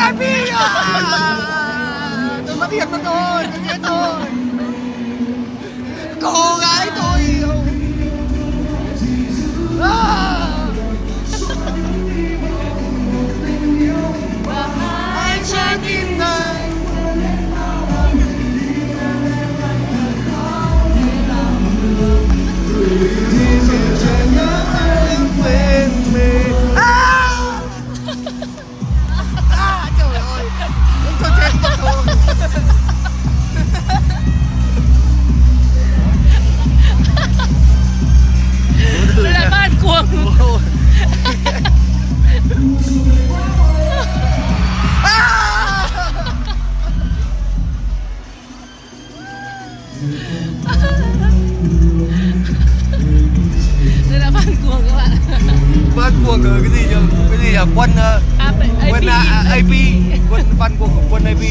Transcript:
Barbie! Tôi mất tiền mất rồi, tôi chết rồi. Cô gái tôi yêu. Ai trái tim này. Trời ơi, tôi chết mất rồi. Đây là ban cuồng. Đây là ban cuồng các bạn. Ban cuồng cái gì nhỉ? Cái gì nhỉ? Quân AP. quân AP, quân ban cuồng của quân AP.